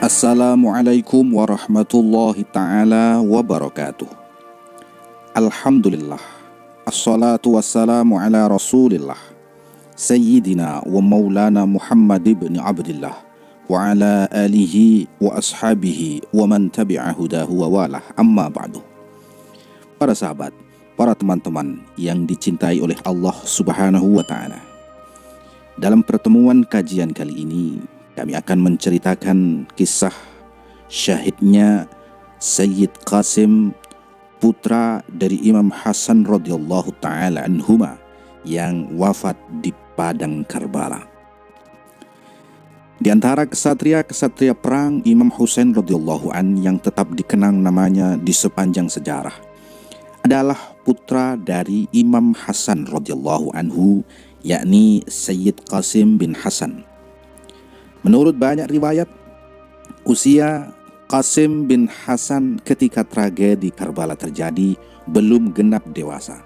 Assalamualaikum warahmatullahi ta'ala wabarakatuh. Alhamdulillah, assalatu wassalamu ala rasulillah Sayyidina wa maulana Muhammad ibn Abdillah wa ala alihi wa ashabihi wa man tabi'a hudahu wa walah, amma ba'du. Para sahabat, para teman-teman yang dicintai oleh Allah subhanahu wa ta'ala, dalam pertemuan kajian kali ini kami akan menceritakan kisah syahidnya Sayyid Qasim, putra dari Imam Hasan radhiyallahu ta'ala anhuma, yang wafat di padang Karbala. Di antara kesatria-kesatria perang Imam Husain radhiyallahu an yang tetap dikenang namanya di sepanjang sejarah adalah putra dari Imam Hasan radhiyallahu anhu, yakni Sayyid Qasim bin Hasan. Menurut banyak riwayat, usia Qasim bin Hasan ketika tragedi Karbala terjadi belum genap dewasa.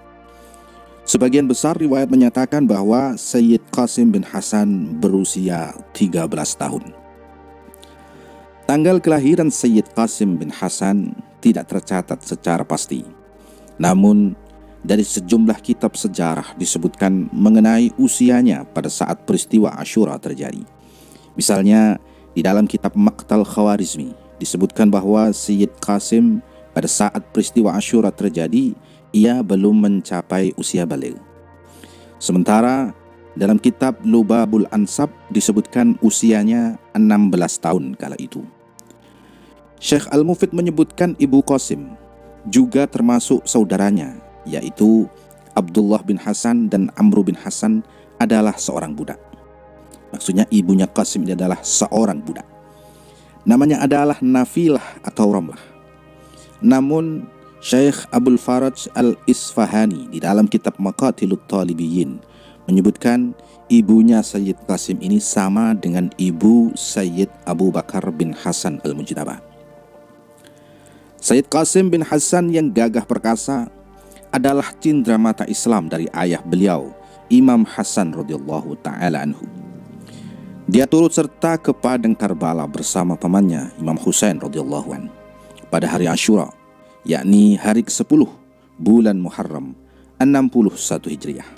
Sebagian besar riwayat menyatakan bahwa Sayyid Qasim bin Hasan berusia 13 tahun. Tanggal kelahiran Sayyid Qasim bin Hasan tidak tercatat secara pasti. Namun, dari sejumlah kitab sejarah disebutkan mengenai usianya pada saat peristiwa Asyura terjadi. Misalnya, di dalam kitab Maqtal Khawarizmi disebutkan bahwa Sayyid Qasim pada saat peristiwa Asyura terjadi, ia belum mencapai usia baligh. Sementara dalam kitab Lubabul Ansab disebutkan usianya 16 tahun kala itu. Syekh Al-Mufid menyebutkan ibu Qasim juga termasuk saudaranya, yaitu Abdullah bin Hasan dan Amru bin Hasan adalah seorang budak. Maksudnya ibunya Qasim ini adalah seorang budak. Namanya adalah Nafilah atau Ramlah. Namun Syekh Abdul Faraj Al-Isfahani di dalam kitab Maqatilut Talibiyin menyebutkan ibunya Sayyid Qasim ini sama dengan ibu Sayyid Abu Bakar bin Hasan Al-Mujtaba. Sayyid Qasim bin Hasan yang gagah perkasa adalah cindramata Islam dari ayah beliau, Imam Hasan radhiyallahu ta'ala anhu. Dia turut serta ke padang Karbala bersama pamannya Imam Husain radhiyallahu anhu pada hari Asyura, yakni hari ke-10 bulan Muharram 61 Hijriah.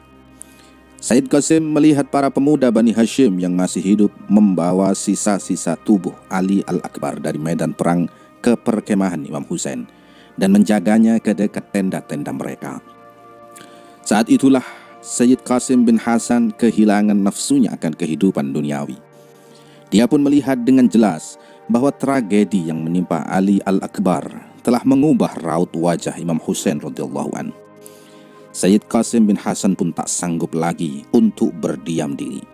Sayyid Qasim melihat para pemuda Bani Hashim yang masih hidup membawa sisa-sisa tubuh Ali Al-Akbar dari medan perang ke perkemahan Imam Husain dan menjaganya ke dekat tenda-tenda mereka. Saat itulah Sayyid Qasim bin Hasan kehilangan nafsunya akan kehidupan duniawi. Dia pun melihat dengan jelas bahwa tragedi yang menimpa Ali Al-Akbar telah mengubah raut wajah Imam Husain radhiyallahu anhu. Sayyid Qasim bin Hasan pun tak sanggup lagi untuk berdiam diri.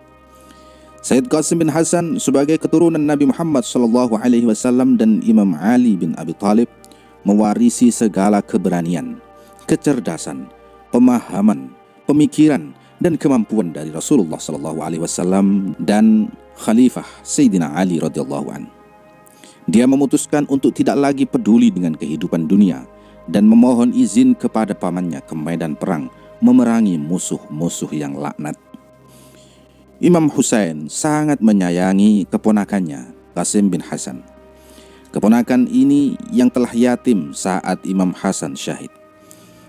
Sayyid Qasim bin Hasan sebagai keturunan Nabi Muhammad SAW dan Imam Ali bin Abi Thalib mewarisi segala keberanian, kecerdasan, pemahaman, pemikiran dan kemampuan dari Rasulullah SAW dan Khalifah Sayyidina Ali radhiyallahu anhu. Dia memutuskan untuk tidak lagi peduli dengan kehidupan dunia dan memohon izin kepada pamannya ke medan perang memerangi musuh-musuh yang laknat. Imam Husain sangat menyayangi keponakannya Qasim bin Hasan. Keponakan ini yang telah yatim saat Imam Hasan syahid.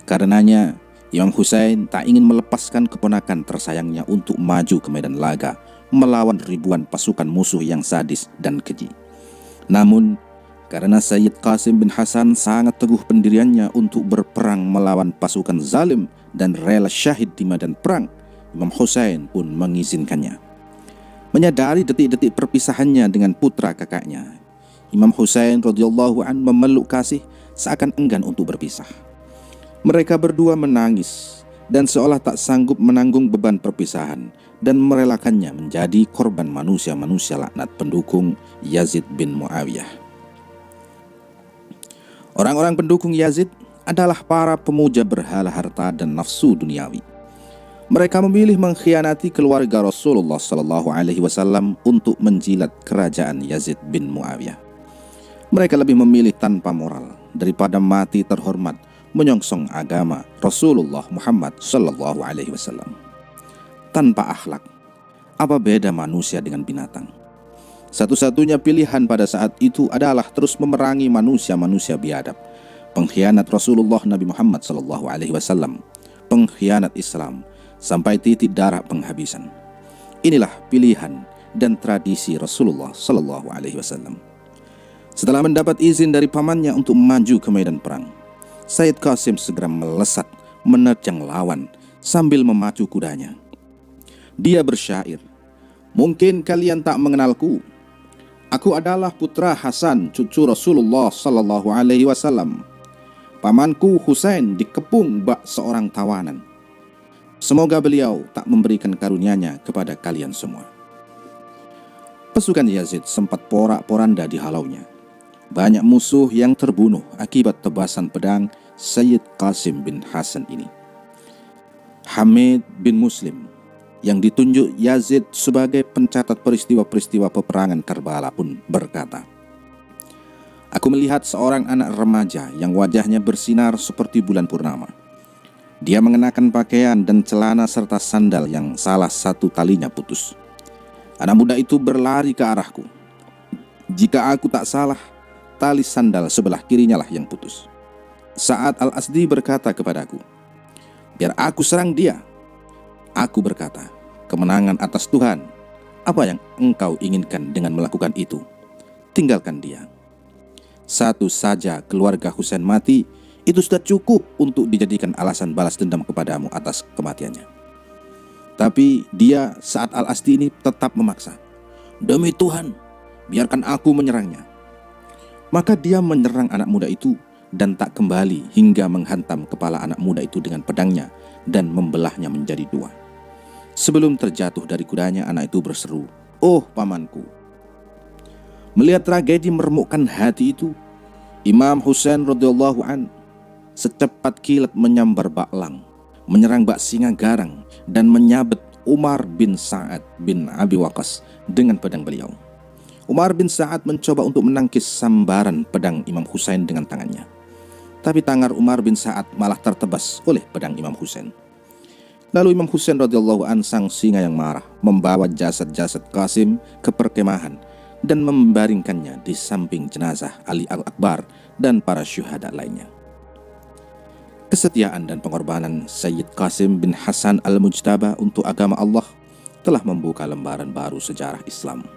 Karenanya Imam Husain tak ingin melepaskan keponakan tersayangnya untuk maju ke medan laga melawan ribuan pasukan musuh yang sadis dan keji. Namun, karena Sayyid Qasim bin Hasan sangat teguh pendiriannya untuk berperang melawan pasukan zalim dan rela syahid di medan perang, Imam Husain pun mengizinkannya. Menyadari detik-detik perpisahannya dengan putra kakaknya, Imam Husain radhiyallahu an memeluk kasih seakan enggan untuk berpisah. Mereka berdua menangis dan seolah tak sanggup menanggung beban perpisahan dan merelakannya menjadi korban manusia-manusia laknat pendukung Yazid bin Muawiyah. Orang-orang pendukung Yazid adalah para pemuja berhala harta dan nafsu duniawi. Mereka memilih mengkhianati keluarga Rasulullah SAW untuk menjilat kerajaan Yazid bin Muawiyah. Mereka lebih memilih tanpa moral daripada mati terhormat menyongsong agama Rasulullah Muhammad SAW. Tanpa akhlak, apa beda manusia dengan binatang? Satu-satunya pilihan pada saat itu adalah terus memerangi manusia-manusia biadab, pengkhianat Rasulullah Nabi Muhammad SAW, pengkhianat Islam, sampai titik darah penghabisan. Inilah pilihan dan tradisi Rasulullah SAW. Setelah mendapat izin dari pamannya untuk maju ke medan perang, Sayyid Qasim segera melesat menerjang lawan sambil memacu kudanya. Dia bersyair, "Mungkin kalian tak mengenalku. Aku adalah putra Hasan, cucu Rasulullah SAW. Pamanku Husain dikepung bak seorang tawanan. Semoga beliau tak memberikan karunia-Nya kepada kalian semua." Pasukan Yazid sempat porak-poranda dihalaunya. Banyak musuh yang terbunuh akibat tebasan pedang Sayyid Qasim bin Hasan ini. Hamid bin Muslim yang ditunjuk Yazid sebagai pencatat peristiwa-peristiwa peperangan Karbala pun berkata, "Aku melihat seorang anak remaja yang wajahnya bersinar seperti bulan purnama. Dia mengenakan pakaian dan celana serta sandal yang salah satu talinya putus. Anak muda itu berlari ke arahku. Jika aku tak salah, tali sandal sebelah kirinya lah yang putus. Sa'ad al-Asdi berkata kepadaku, 'Biar aku serang dia.' Aku berkata, 'Kemenangan atas Tuhan. Apa yang engkau inginkan dengan melakukan itu? Tinggalkan dia. Satu saja keluarga Husain mati, itu sudah cukup untuk dijadikan alasan balas dendam kepadamu atas kematiannya.' Tapi dia, Sa'ad al-Asdi ini tetap memaksa, 'Demi Tuhan, biarkan aku menyerangnya.' Maka dia menyerang anak muda itu dan tak kembali hingga menghantam kepala anak muda itu dengan pedangnya dan membelahnya menjadi dua. Sebelum terjatuh dari kudanya, anak itu berseru, 'Oh pamanku.' Melihat tragedi meremukkan hati itu, Imam Husain radhiyallahu an secepat kilat menyambar bak Lang, menyerang bak Singagarang dan menyabet Umar bin Sa'ad bin Abi Waqqas dengan pedang beliau. Umar bin Sa'ad mencoba untuk menangkis sambaran pedang Imam Husain dengan tangannya. Tapi tangan Umar bin Sa'ad malah tertebas oleh pedang Imam Husain. Lalu Imam Husain radhiyallahu an, sang singa yang marah, membawa jasad-jasad Qasim ke perkemahan dan membaringkannya di samping jenazah Ali Al-Akbar dan para syuhada lainnya. Kesetiaan dan pengorbanan Sayyid Qasim bin Hasan al-Mujtaba untuk agama Allah telah membuka lembaran baru sejarah Islam.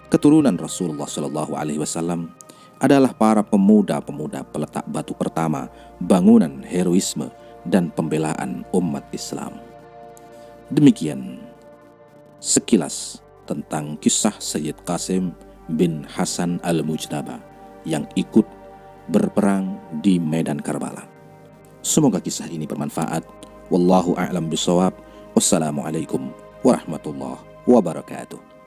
Keturunan Rasulullah SAW adalah para pemuda-pemuda peletak batu pertama bangunan heroisme dan pembelaan umat Islam. Demikian sekilas tentang kisah Sayyid Qasim bin Hasan al-Mujtaba yang ikut berperang di medan Karbala. Semoga kisah ini bermanfaat. Wallahu a'lam bishawab. Wassalamualaikum warahmatullahi wabarakatuh.